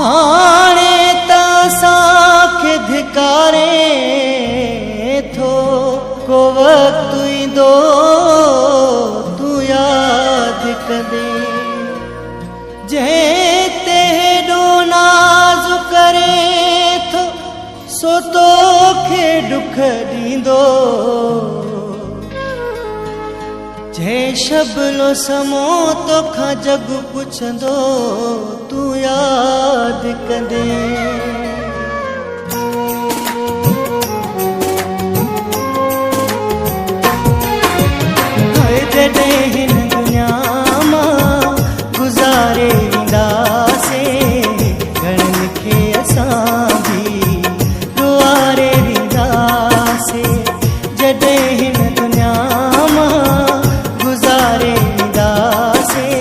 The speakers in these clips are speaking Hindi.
हाणे त असांखे धिकारे थो को वक़्तु ईंदो तूं यादि कंदे जंहिं ते हेॾो नाज़ करे थो सो तोखे ॾुख ॾींदो जंहिं शबलो समो तोखां जग पुछंदो तूं यादि कंदे जॾहिं हिन दुनिया मां गुज़ारे वेंदासीं घणनि खे असां बि दुआरे वेंदासीं जॾहिं हिन दुनिया मां गुज़ारे वेंदासीं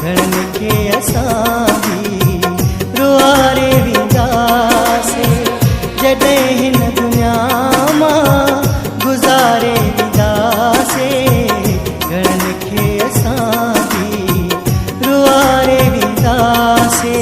घणनि खे असां बि दुआरे वेंदासीं जॾहिं हिन दुनिया मां गुज़ारे वेंदासीं घणनि खे असां बि रुआरे वेंदासीं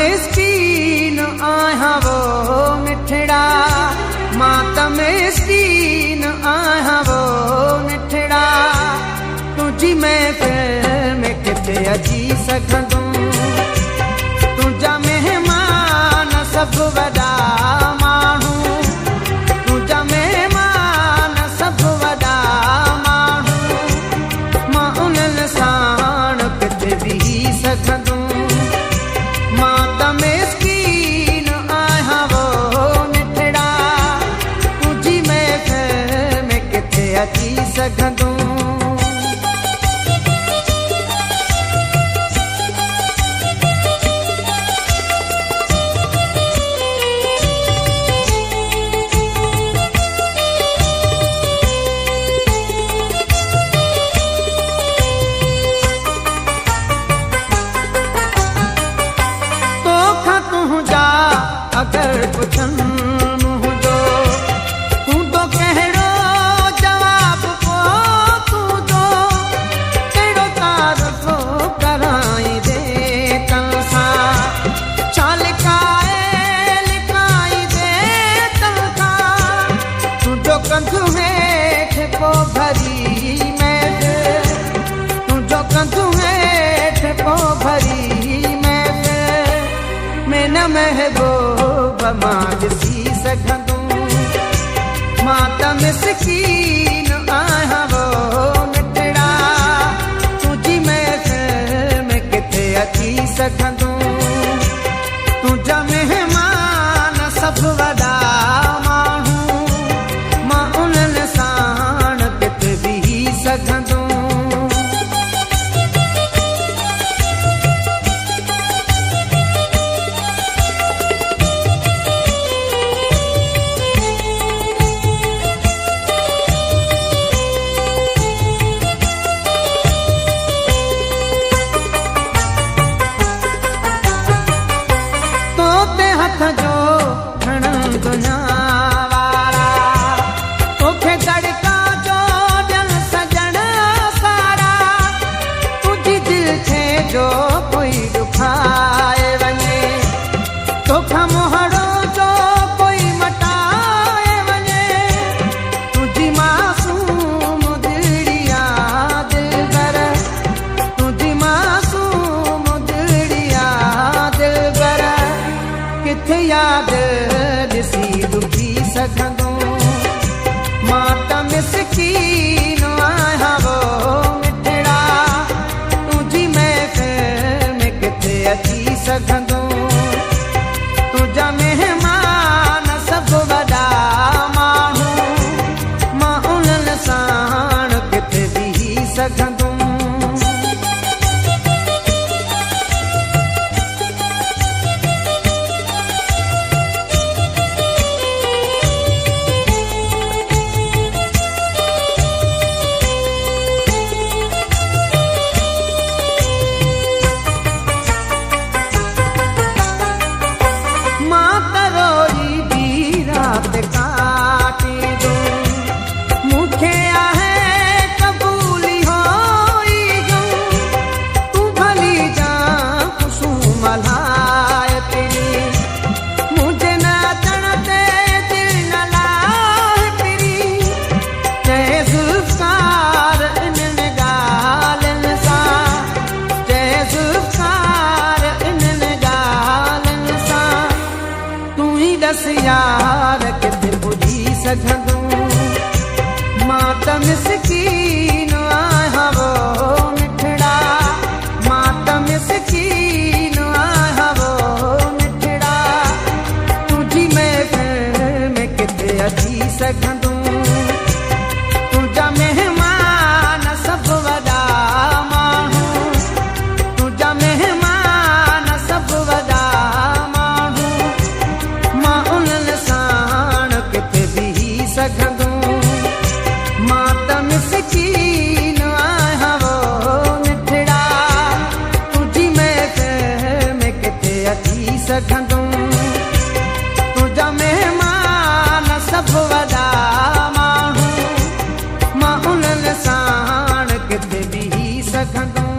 मिस्कीन आहियां वो मिठड़ा, मां त मिस्कीन आहियां वो मिठड़ा, तुझी महफ़िल में किथे अची सघंदुमि, तुंहिंजा महिमान सभु वॾा माण्हू, तुंहिंजा महिमान सभु वॾा माण्हू, मां उन्हनि साण किथे बीही सघंदुमि, मां त मिस्कीन आहियां वो मिठड़ा, तुंहिंजी महफ़िल में किथे अची सघंदुमि। अगर पुछनि मुंहिंजो तूं तो कहिड़ो जवाब को तुंहिंजो, कहिड़ो तारीफ़ो कराई दे तंहिंसां, छा लिकाए लिकाई दे तंहिंखां, तुंहिंजो कंधु हेठि पोइ भरी महफ़िल, तुंहिंजो कंधु हेठि पोइ भरी महफ़िल में न महबूब मां ॾिसी सघंदुमि, मां त मिस्कीन आहियां वो मिठड़ा, तुंहिंजी महफ़िल में किथे अची सघंदुमि, तुंहिंजा महिमान सभु वॾा माण्हू, मां उन्हनि साण किथे बीही सघंदुमि। जो खणनि दुनिया वारा, तोखे गड़का जो ॾियनि सजण सारा, तुंहिंजी दिलि खे जो कोई ॾुखाए वञे, तोखां मोहड़ो जो कोई मटाए वञे, तुंहिंजी मासूम दिलिया दिलबर, तुंहिंजी मासूम दिलिया दिलबर, किथे यादि ॾिसी दुखी सघंदुमि, मां त मिस्कीन आहियां वो मिठड़ा, तुंहिंजी महफ़िल में किथे अची सघंदुमि, तुंहिंजा महिमान सभु वॾा माण्हू, मां उन्हनि साण किथे बीही सघंदुमि। यार किथे पुॼी सघंदुमि, मां त मिस्कीन आहियां वो मिठड़ा, मां त मिस्कीन आहियां वो मिठड़ा, तुंहिंजी महफ़िल में किथे अची सघंदुमि, तुंहिंजा महिमान सभु वॾा माण्हू, तुंहिंजा महिमान सभु वॾा माण्हू, मां उन्हनि साण किथे बीही सघंदुमि, मां त मिस्कीन आहियां वो मिठड़ा, तुंहिंजी महफ़िल में किथे अची सघंदुमि, तुंहिंजा महिमान सभु वॾा माण्हू, मां उन्हनि साण किथे बीही सघंदुमि।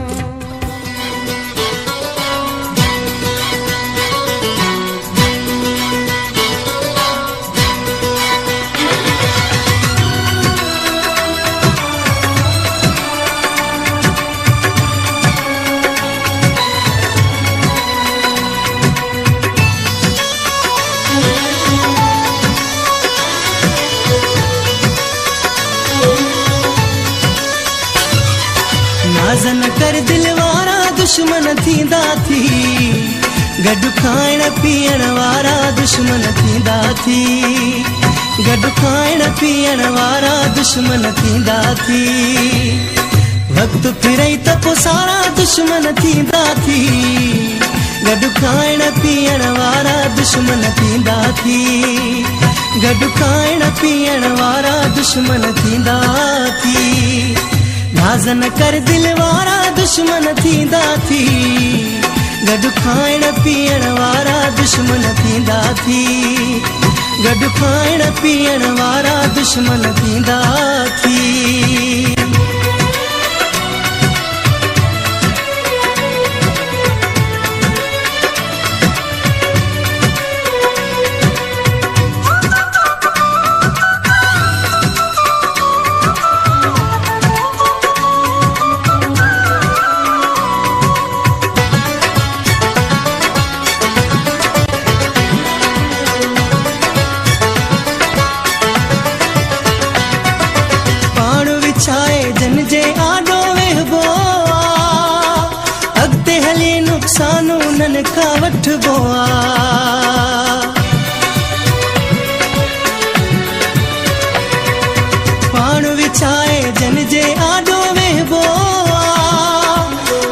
नाज़ न कर दिल वारा दुश्मन थींदा थी, गॾु खाइण पीअण वारा दुश्मन थींदा थी, गॾु खाइण पीअण वारा दुश्मन थींदा थी। वक़्तु फिरई त पोइ सारा दुश्मन थींदा थी, गॾु खाइण पीअण वारा दुश्मन थींदा थी, गॾु खाइण पीअण वारा दुश्मन थींदा थी। नाज़ न कर दिल वारा दुश्मन थींदा थी, गॾु खाइण पीअण वारा दुश्मन थींदा थी, गॾु खाइण पीअण वारा दुश्मन थींदा थी। जन जे आॾो वेहबो आ, अॻिते हली नुक़सान उन्हनि खां वठिबो आ। पाण विछाए जन जे आॾो वेहबो आ,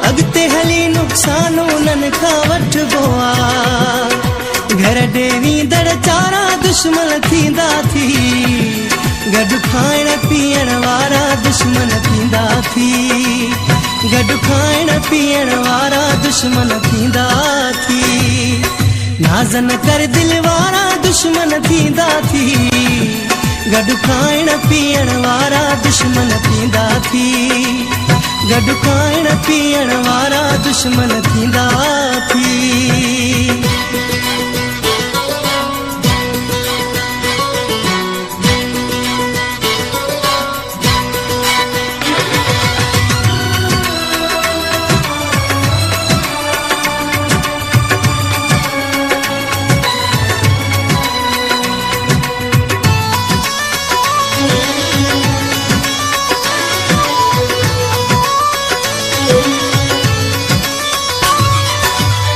अॻिते हली नुक़सान उन्हनि खां वठिबो आ। घर ॾे वींदड़ चारा दुश्मन थींदा थी, गॾु खाइण पीअण वारा दुश्मन थींदा थी, गॾु खाइण पीअण वारा दुश्मन थींदा थी। नाज़ न कर दिल वारा दुश्मन थींदा थी, गॾु खाइण पीअण वारा दुश्मन थींदा थी, गॾु खाइण पीअण वारा दुश्मन थींदा थी।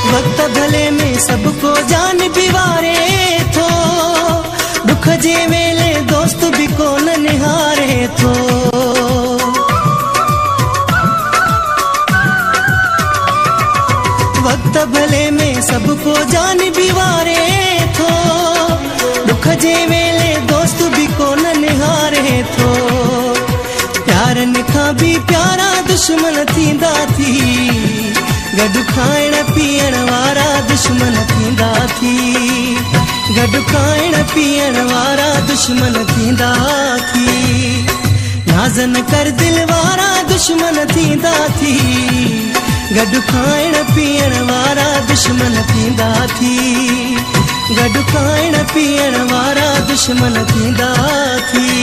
वक्त भले में सबको जान भी वारे थो, दुख जे वेले दोस्त भी कोन निहारे थो। वक्त भले में सबको जान भी वारे थो, दुख जे वेले दोस्त भी कोन निहारे थो। प्यारनि खां भी प्यारा दुश्मन थींदा थी, गॾु खाइण पीअण वारा दुश्मन थींदा थी, गॾु खाइण पीअण वारा दुश्मन थींदा थी। नाज़ न कर दिल वारा दुश्मन थींदा थी, गॾु खाइण पीअण वारा दुश्मन थींदा थी, गॾु खाइण पीअण वारा दुश्मन थींदा थी।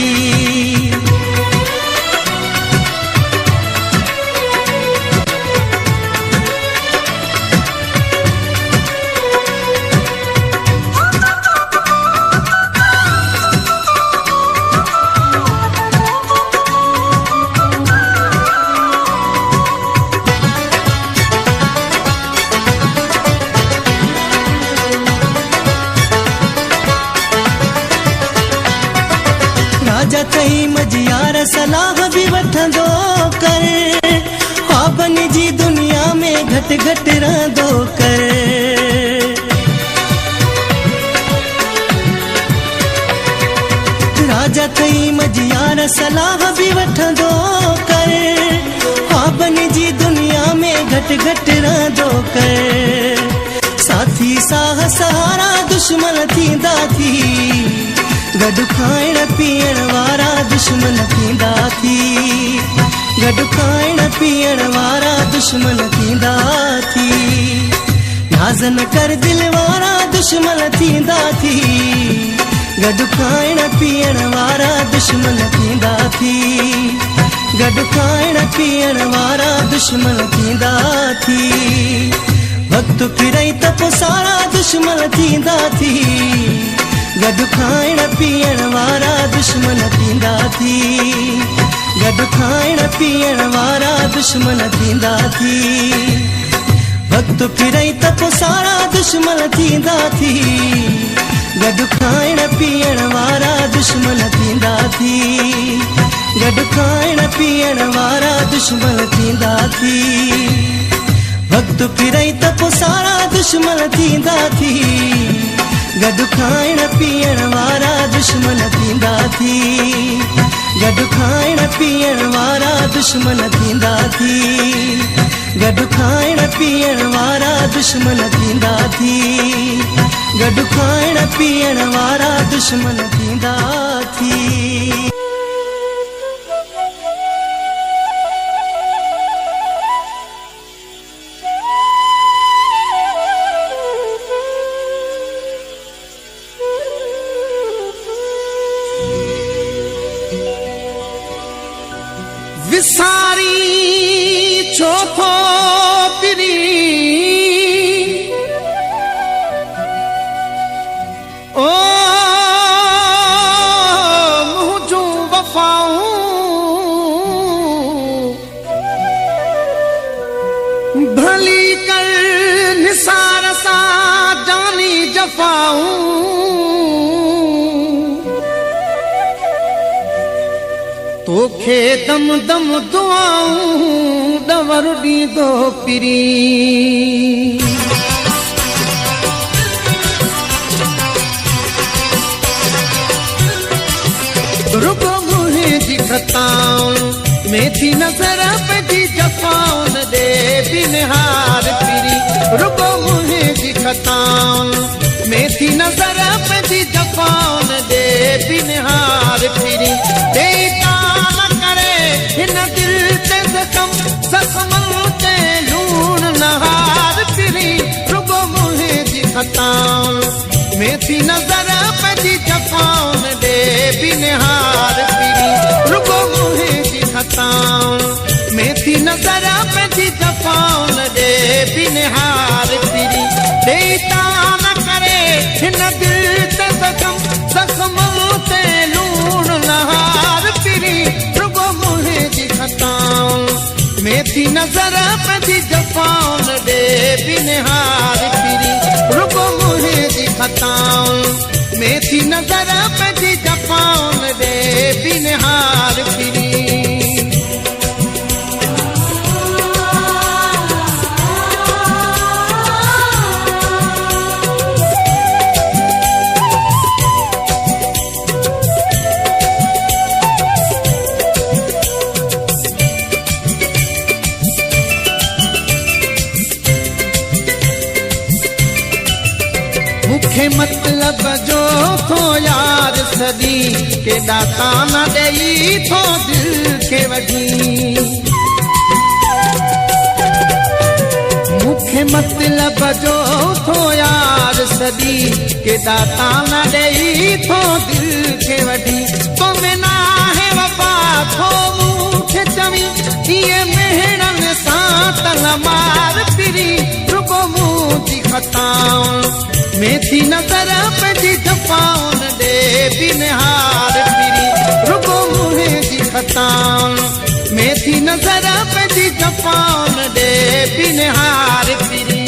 राजा थई मजियार सलाह भी वठंदो कर, ख्वाबनि जी दुनिया में घटि घटि रहंदो कर। राजा थई मजियार सलाह भी वठंदो कर, ख्वाबनि जी दुनिया में घटि घटि रहंदो कर। साथी साह सहारा दुश्मन थींदा थी, गॾु खाइण पीअण वारा दुश्मन थींदा थी, गॾु खाइण पीअण वारा दुश्मन थींदा थी। नाज़ न कर दिल वारा दुश्मन थींदा थी, गॾु खाइण पीअण वारा दुश्मन थींदा थी, गॾु खाइण पीअण वारा दुश्मन थींदा थी। वक़्तु फिरई त पोइ सारा दुश्मन थींदा थी, गॾु खाइण पीअण वारा दुश्मन थींदा थी, गॾु गॾु खाइण पीअण वारा दुश्मन थींदा थी। वक़्तु फिरई त पोइ सारा दुश्मन थींदा थी। गॾु खाइण पीअण वारा दुश्मन थींदा थी। गॾु खाइण पीअण वारा दुश्मन थींदा थी। वक़्तु फिरई त पोइ सारा दुश्मन थींदा थी। गॾु खाइण पीअण वारा दुश्मन थींदा थी। गॾु खाइण पीअण वारा दुश्मन थींदा थी। गॾु खाइण पीअण वारा दुश्मन थींदा थी। गॾु खाइण पीअण वारा दुश्मन थींदा थी। विसारी चोथो पिरी ओ मुझू वफाऊं भली कर निसार सा जानी जफाऊं तोखे दम दम दुआऊं दवर ॾींदो पिरी। रुगो मुंहिंजी खताउं में थी नज़र पंहिंजी जफ़ाउन ॾे बिनहार पिरी। रुगो मुंहिंजी खताउं में थी नज़र पंहिंजी जफ़ाउन ॾे बिनहार पिरी। हिन दिल ते ज़ख़म ज़ख़्मन ते लूण नहार पिरी। रुगो मुंहिंजी खताउं में थी नज़र पंहिंजी जफ़ाउन ॾे बिनहार पिरी। रुगो मुंहिंजी खताउं में थी नज़र पंहिंजी जफ़ाउन ॾे बिनहार पिरी। ॾेई ता न करे हिन दिल ते ज़ख़म ज़ख़्मन ते लूण नहार पिरी। में थी नज़र पंहिंजी जफ़ाउन ॾे बिनहार पिरी। रुगो मुंहिंजी खताउं में थी नज़र पंहिंजी जफ़ाउन ॾे बिनहार पिरी। मतलब जो थो यार सदी के दाता न ॾेई थो दिल के वठी। मूंखे मतलब जो थो यार सदी के दाता न ॾेई थो दिल के वठी। तो में ना है वफा थो मूंखे चवी इहे मेहणनि सां तलमार पिरी। रुगो मुंहिंजी खताउं में थी नज़र पंहिंजी जफ़ाउन ॾे बिनहार पिरी। रुगो मुंहिंजी खताउं में थी नज़र पंहिंजी जफ़ाउन ॾे बिनहार पिरी।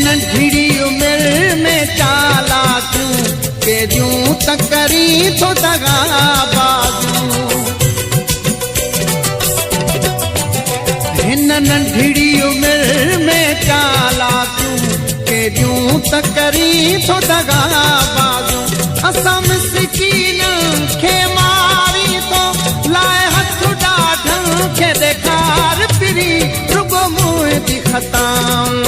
नंढड़ी उम्र में चालाकियूं केरियूं तकरी थो दगा बाज़ू। हिन नंढड़ी उम्र में चालाकियूं केरियूं तकरी थो दगा बाज़ू। असां मिसकीन खे मारी थो लाए हथ ॾाढनि खे ॾेखार पिरी। रुगो मुंहिंजी खताउं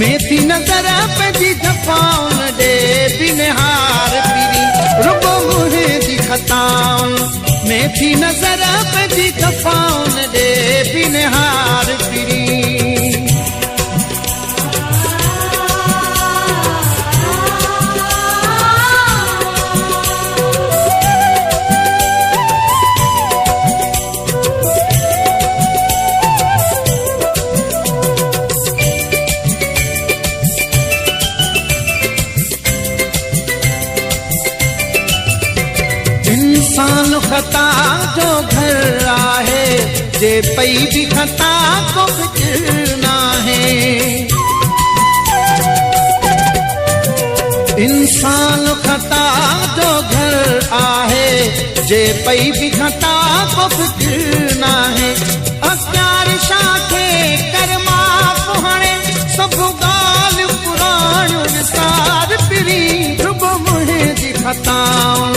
में थी नज़र पंहिंजी जफ़ाउन ॾे बिनहार पिरी। रुगो मुंहिंजी खताउं में थी नज़र पंहिंजी जफ़ाउन ॾे बिनहार पिरी। जे पई भी खता को फिक्र ना है। इंसान खता जो घर आहे, जे पई भी खता को फिक्र ना है। अख्यार शाखे कर्मा पुहाणे सब गाल पुराण विसार पिरी रुब मुहे जी खताऊं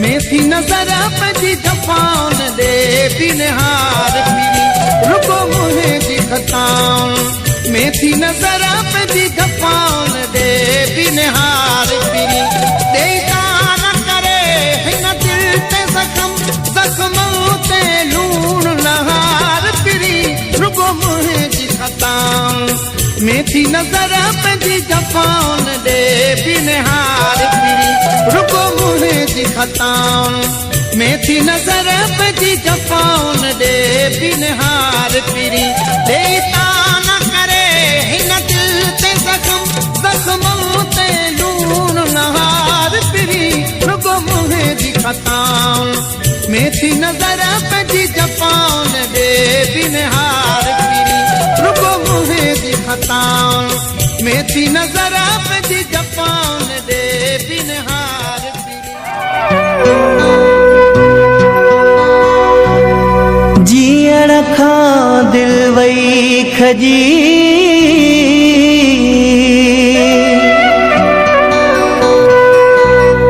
में थी नजर पजी जफाउन दे बिनहार पिरी रुब मुहे जी खताऊं में थी नजर पजी जफाउन दे बिनहार पिरी देता न करे हिन दिल ते जख्म ते लूण लहार पिरी रुब मुहे जी खताऊं में थी नजर पजी जफाउन दे बिनहार पिरी रुब मुहे जी खताऊं में थी नजर पजी जफाउन दे बिनहार पिरी देता न करे हिन दिल ते जख्म ते लूण लहार पिरी रुब मुहे जी खताऊं में थी नजर पजी जफाउन दे बिनहार पिरी रुब मुहे जी खताऊं में थी नजर पजी जफाउन दे बिनहार पिरी। जीअण खां दिल वई खजी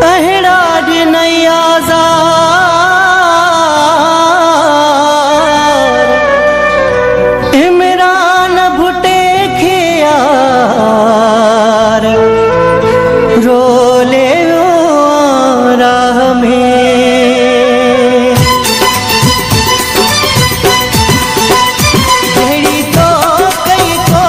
अहिड़ा ॾिनई आज़ार इमरान भुटे खे यार रोले राह में जहिड़ी तो कई को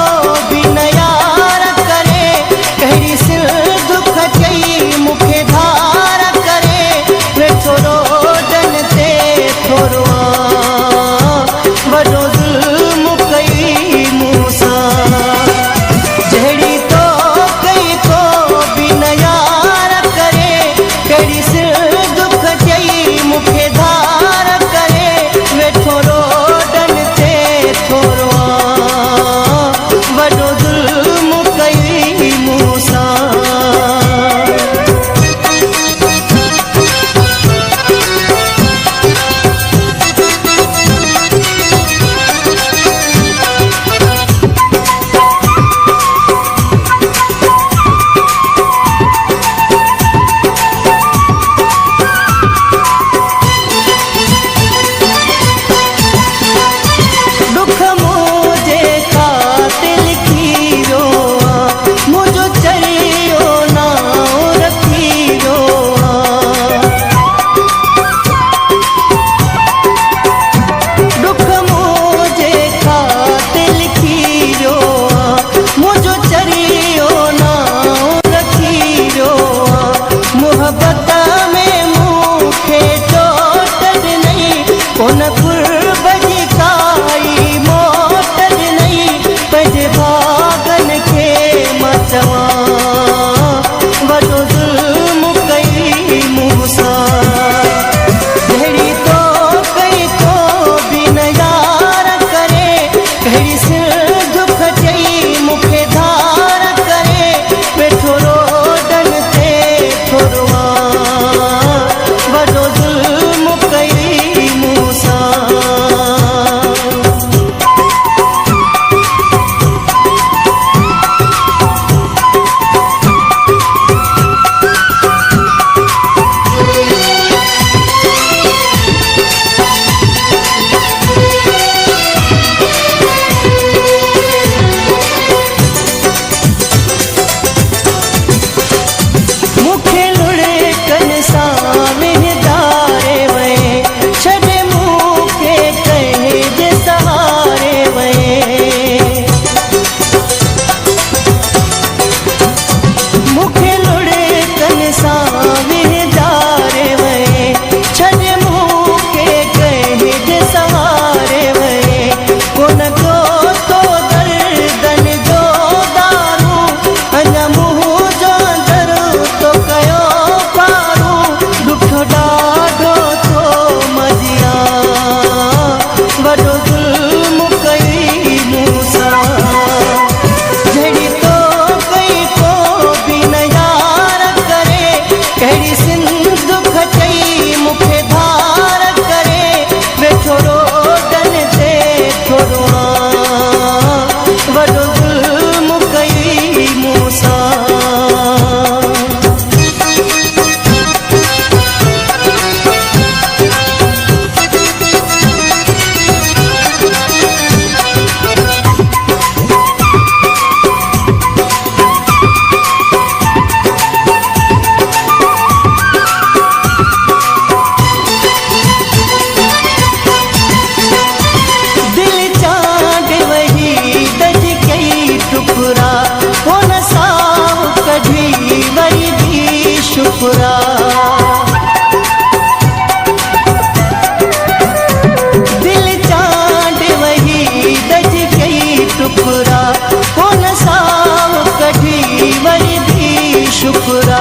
शुक्रा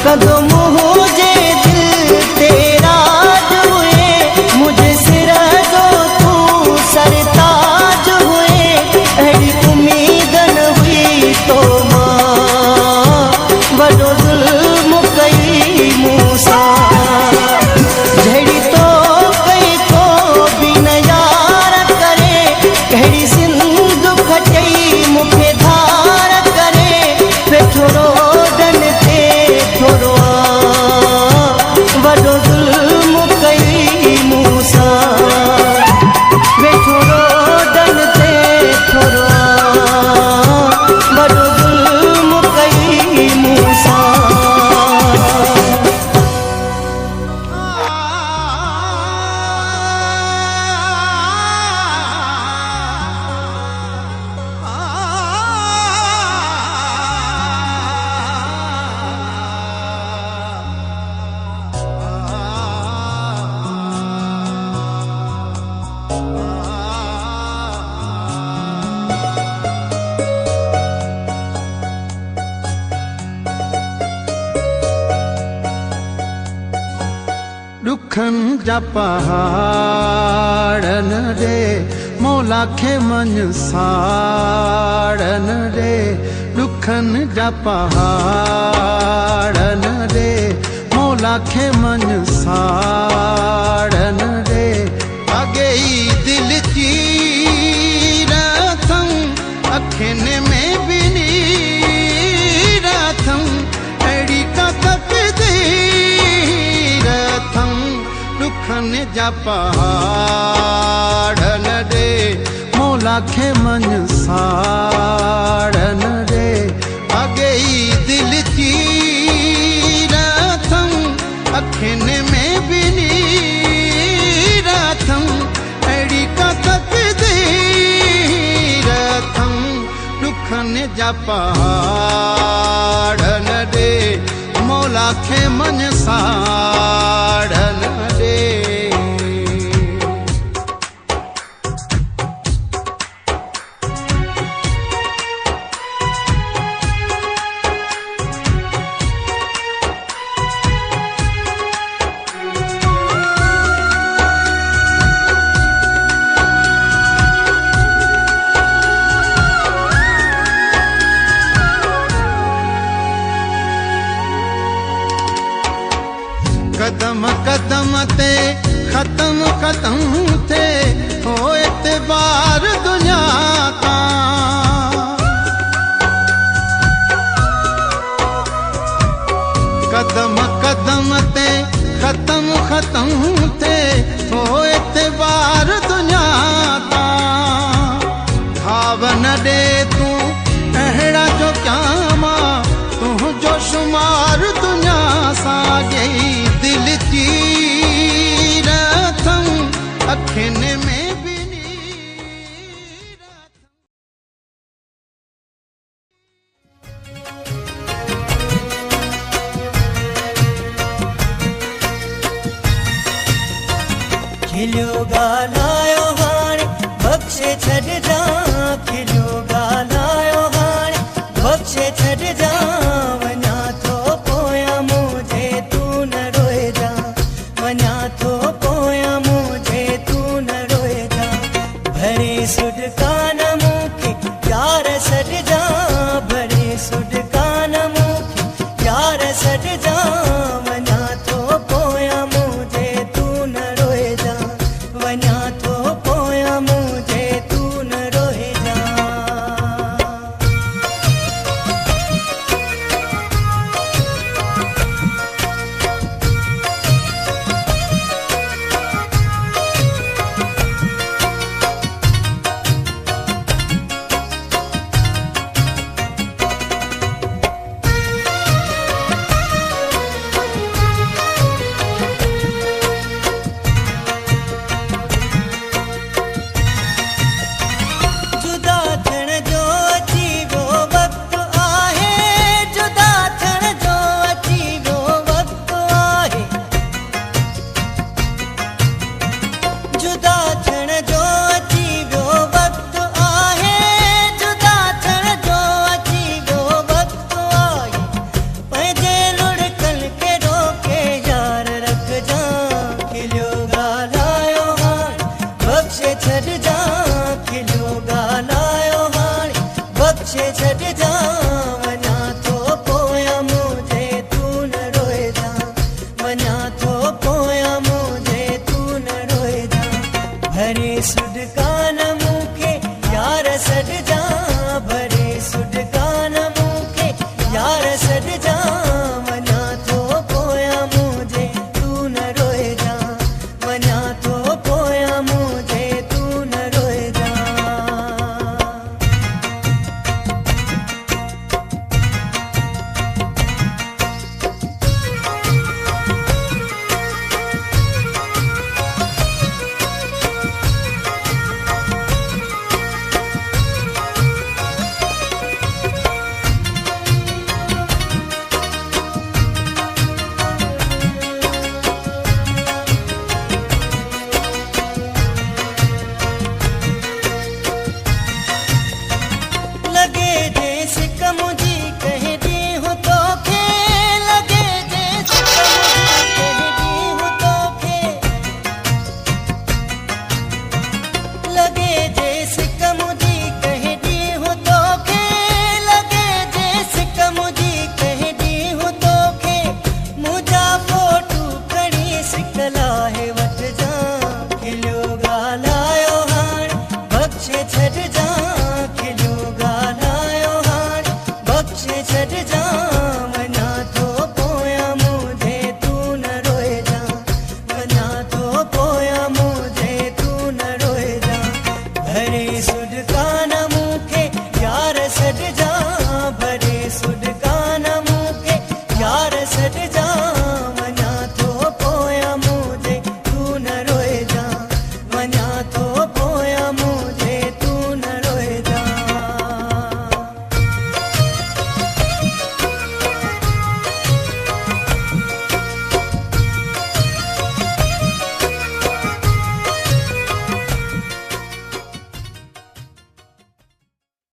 कदों मुझे दिल तेरा हुए मुझे सिर दो तू सरताज हुए अड़ी उम्मीद न हुई तो मां वडो जुल्म कई मूसा झड़ी तो कई को भी न यार करे कहिड़ी सिंध खटई मुखे धार करे फिर थोरो डन ते थोरो वडो जुल्म कई मूसा वे थोरो डन ते थोरो वडो जुल्म कई मूसा दुखन जा पहाड़ न दे मौला खे मन साड़ न दे दुखन जा पहाड़ न दे मौला खे मन साड़ न दे अगे ई दिल चीर थम अखिन में भी नीर थम अड़ी का दुखन जा पहाड़ न दे मौला खे मन साड़ न दे अगे ई दिल चीर थम अखिन में भी नीर थम अड़ी का तकदीर थम दुखन जा पहाड़ न दे मौला खे मन साड़ न दे कदम कदम ते खत्म खत्म थे हो एतबार दुनिया का कदम कदम ते खत्म खत्म थे हो एतबार दुनिया का भाव न दे तू अहड़ा जो क्या मां तू जो शुमार दुनिया सा गई दिल चीर थम अखिन में भी नीर खिलियो गालायो हाणे बख्शे छॾ जा खिलियो गालायो हाणे बख्शे छॾ जा वञा थो पोयां मुझे तू न रोए जा वञा थो पोयां मुझे तू न रोए जा भरे सुॾकान मूंखे प्यार सॾ जा भरे सुॾकान मूंखे प्यार सॾ जा